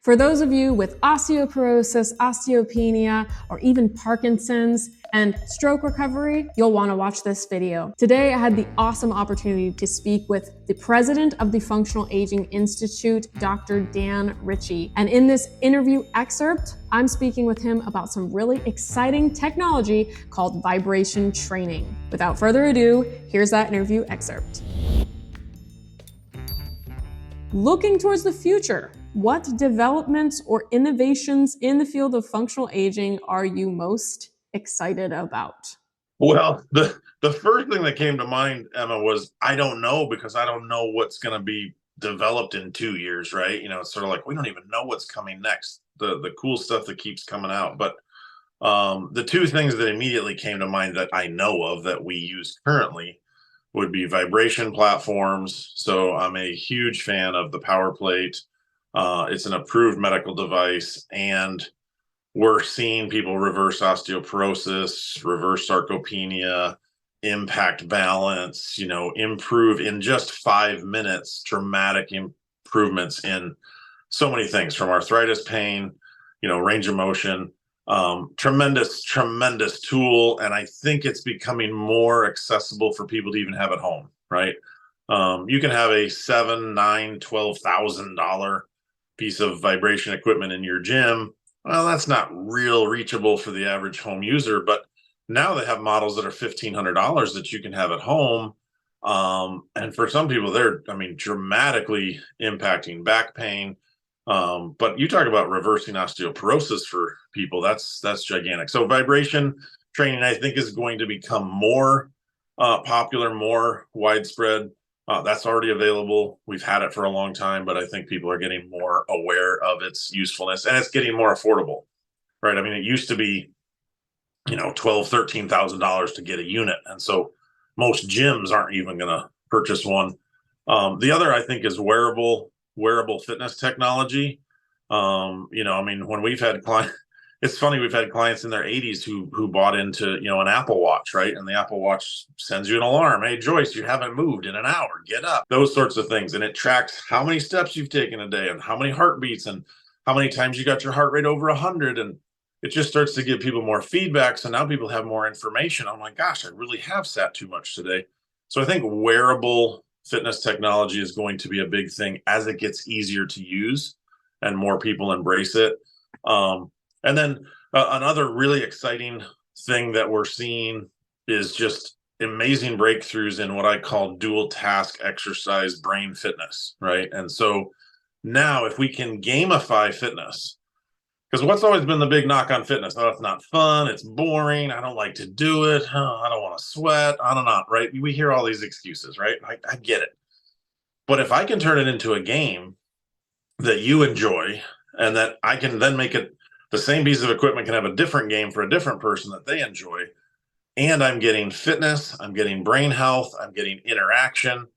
For those of you with osteoporosis, osteopenia, or even Parkinson's and stroke recovery, you'll want to watch this video. Today, I had the awesome opportunity to speak with the president of the Functional Aging Institute, Dr. Dan Ritchie. And in this interview excerpt, I'm speaking with him about some really exciting technology called vibration training. Without further ado, here's that interview excerpt. Looking towards the future, what developments or innovations in the field of functional aging are you most excited about? Well, the first thing that came to mind, Emma, was I don't know, because I don't know what's going to be developed in 2 years, right? It's sort of like we don't even know what's coming next. The cool stuff that keeps coming out. But the two things that immediately came to mind that I know of that we use currently would be vibration platforms. So I'm a huge fan of the Power Plate. It's an approved medical device, and we're seeing people reverse osteoporosis, reverse sarcopenia, impact balance, improve in just 5 minutes, dramatic improvements in so many things, from arthritis pain, range of motion. Tremendous tool. And I think it's becoming more accessible for people to even have at home, right? You can have a $7,000, $9,000, $12,000 piece of vibration equipment in your gym. Well, that's not real reachable for the average home user, but now they have models that are $1,500 that you can have at home. And for some people, they're, dramatically impacting back pain. But you talk about reversing osteoporosis for people, that's gigantic. So vibration training, I think, is going to become more popular, more widespread. That's already available. We've had it for a long time, but I think people are getting more aware of its usefulness, and it's getting more affordable, right? It used to be, $12,000, $13,000 to get a unit. And so most gyms aren't even going to purchase one. The other, I think, is wearable fitness technology. When we've had clients, it's funny, we've had clients in their 80s who bought into, an Apple Watch, right? And the Apple Watch sends you an alarm. Hey, Joyce, you haven't moved in an hour. Get up. Those sorts of things. And it tracks how many steps you've taken a day and how many heartbeats and how many times you got your heart rate over 100. And it just starts to give people more feedback. So now people have more information. I'm like, gosh, I really have sat too much today. So I think wearable fitness technology is going to be a big thing as it gets easier to use and more people embrace it. And then another really exciting thing that we're seeing is just amazing breakthroughs in what I call dual task exercise brain fitness, right? And so now if we can gamify fitness, because what's always been the big knock on fitness? Oh, it's not fun, it's boring, I don't like to do it, I don't want to sweat, on and on, right? We hear all these excuses, right? I get it. But if I can turn it into a game that you enjoy, and that I can then make it the same piece of equipment can have a different game for a different person that they enjoy, and I'm getting fitness, I'm getting brain health, I'm getting interaction,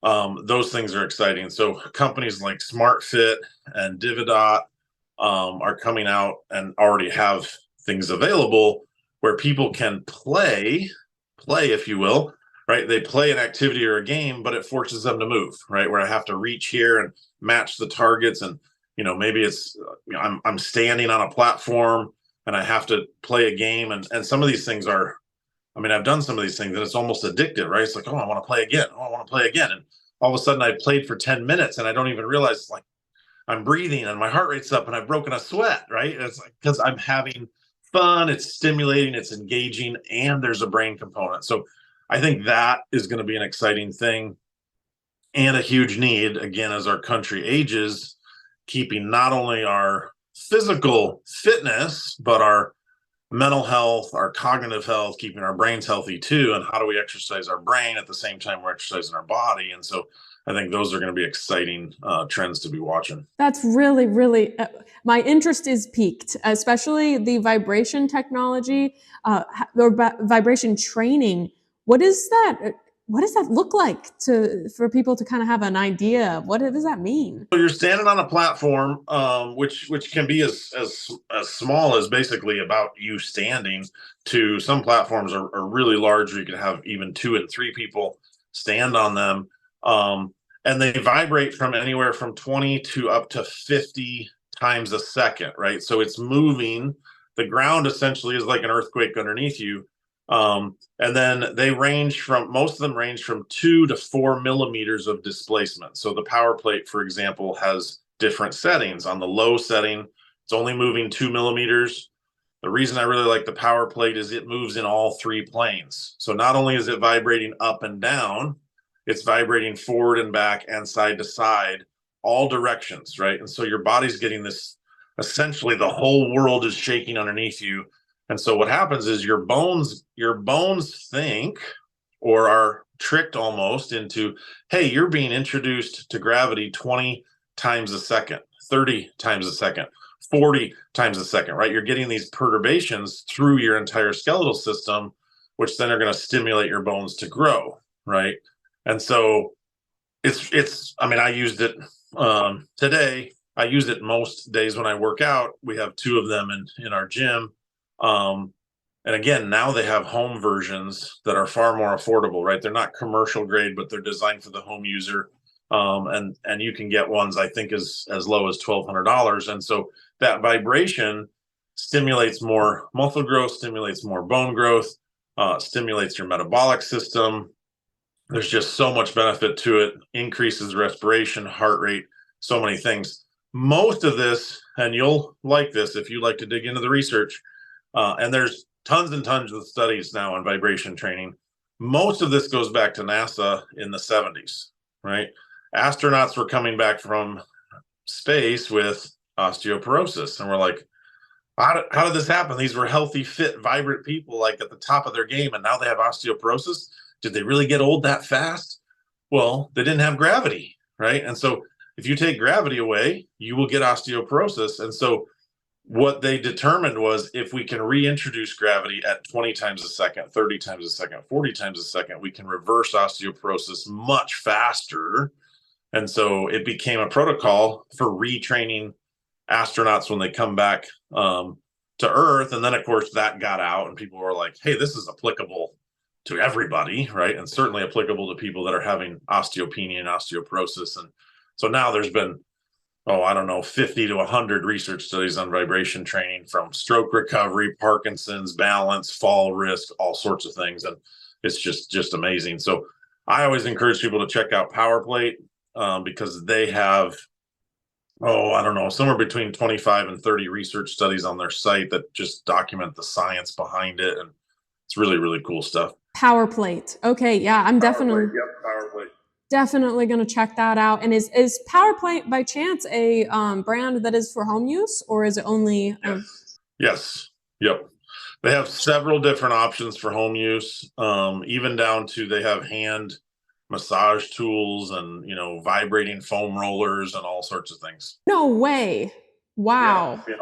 those things are exciting. So companies like SmartFit and Dividot are coming out and already have things available where people can play, if you will, right? They play an activity or a game, but it forces them to move, right? Where I have to reach here and match the targets, and maybe it's I'm standing on a platform and I have to play a game, and some of these things are, I've done some of these things and it's almost addictive, right? It's like, oh, I want to play again. Oh, I want to play again. And all of a sudden I played for 10 minutes and I don't even realize, it's like I'm breathing and my heart rate's up and I've broken a sweat, right? It's like, because I'm having fun, it's stimulating, it's engaging, and there's a brain component. So I think that is going to be an exciting thing and a huge need, again, as our country ages, keeping not only our physical fitness, but our mental health, our cognitive health, keeping our brains healthy too. And how do we exercise our brain at the same time we're exercising our body? And so I think those are going to be exciting trends to be watching. That's really, my interest is piqued, especially the vibration technology, or vibration training. What does that look like for people to kind of have an idea? What does that mean? So you're standing on a platform, which can be as small as basically about you standing, to some platforms are really large where you can have even 2 and 3 people stand on them. And they vibrate from anywhere from 20 to up to 50 times a second, right? So it's moving. The ground essentially is like an earthquake underneath you. And then most of them range from 2 to 4 millimeters of displacement. So the power plate, for example, has different settings. On the low setting, it's only moving 2 millimeters. The reason I really like the power plate is it moves in all 3 planes. So not only is it vibrating up and down, it's vibrating forward and back and side to side, all directions, right? And so your body's getting this, essentially the whole world is shaking underneath you. And so what happens is your bones think, or are tricked almost into, hey, you're being introduced to gravity 20 times a second, 30 times a second, 40 times a second, right? You're getting these perturbations through your entire skeletal system, which then are going to stimulate your bones to grow, right? And so I mean, I used it today. I use it most days when I work out. We have 2 of them in our gym. And again, now they have home versions that are far more affordable, right? They're not commercial grade, but they're designed for the home user. And you can get ones, I think, as low as $1,200. And so that vibration stimulates more muscle growth, stimulates more bone growth, stimulates your metabolic system. There's just so much benefit to it, increases respiration, heart rate, so many things. Most of this, and you'll like this if you like to dig into the research, and there's tons and tons of studies now on vibration training. Most of this goes back to NASA in the 70s, right? Astronauts were coming back from space with osteoporosis, and we're like, how did this happen? These were healthy, fit, vibrant people, like at the top of their game, and now they have osteoporosis. Did they really get old that fast? Well, they didn't have gravity, right? And so if you take gravity away, you will get osteoporosis. And so what they determined was, if we can reintroduce gravity at 20 times a second, 30 times a second, 40 times a second, we can reverse osteoporosis much faster. And so it became a protocol for retraining astronauts when they come back to Earth. And then, of course, that got out and people were like, hey, this is applicable to everybody, right? And certainly applicable to people that are having osteopenia and osteoporosis. And so now there's been, 50 to 100 research studies on vibration training, from stroke recovery, Parkinson's, balance, fall risk, all sorts of things. And it's just amazing. So I always encourage people to check out PowerPlate because they have, somewhere between 25 and 30 research studies on their site that just document the science behind it. And it's really, really cool stuff. Power plate. Okay, yeah, I'm definitely Power plate. Definitely going to check that out. And is Power Plate by chance a brand that is for home use, or is it only? Yes. Yep. They have several different options for home use, even down to they have hand massage tools and vibrating foam rollers and all sorts of things. No way! Wow. Yeah.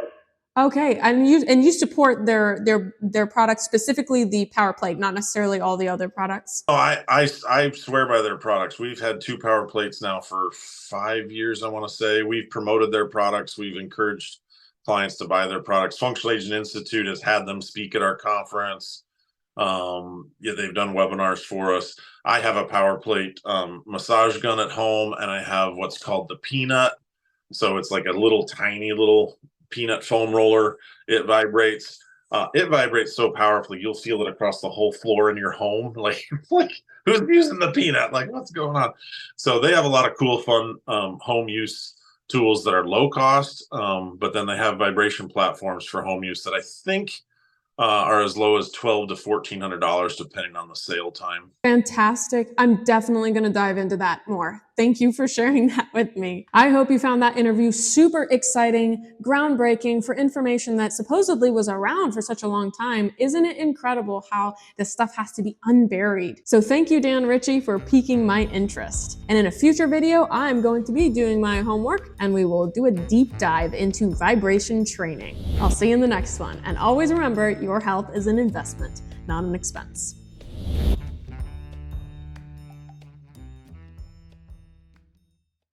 Okay, and you support their products, specifically the Power Plate, not necessarily all the other products. Oh, I swear by their products. We've had 2 Power Plates now for 5 years, I want to say. We've promoted their products. We've encouraged clients to buy their products. Functional Agent Institute has had them speak at our conference. They've done webinars for us. I have a Power Plate massage gun at home, and I have what's called the Peanut. So it's like a tiny little peanut foam roller. It vibrates. It vibrates so powerfully, you'll feel it across the whole floor in your home. Like who's using the Peanut? Like, what's going on? So they have a lot of cool, fun home use tools that are low cost, but then they have vibration platforms for home use that I think are as low as $1,200 to $1,400, depending on the sale time. Fantastic. I'm definitely going to dive into that more. Thank you for sharing that with me. I hope you found that interview super exciting, groundbreaking, for information that supposedly was around for such a long time. Isn't it incredible how this stuff has to be unburied? So thank you, Dan Ritchie, for piquing my interest. And in a future video, I'm going to be doing my homework, and we will do a deep dive into vibration training. I'll see you in the next one. And always remember, your health is an investment, not an expense.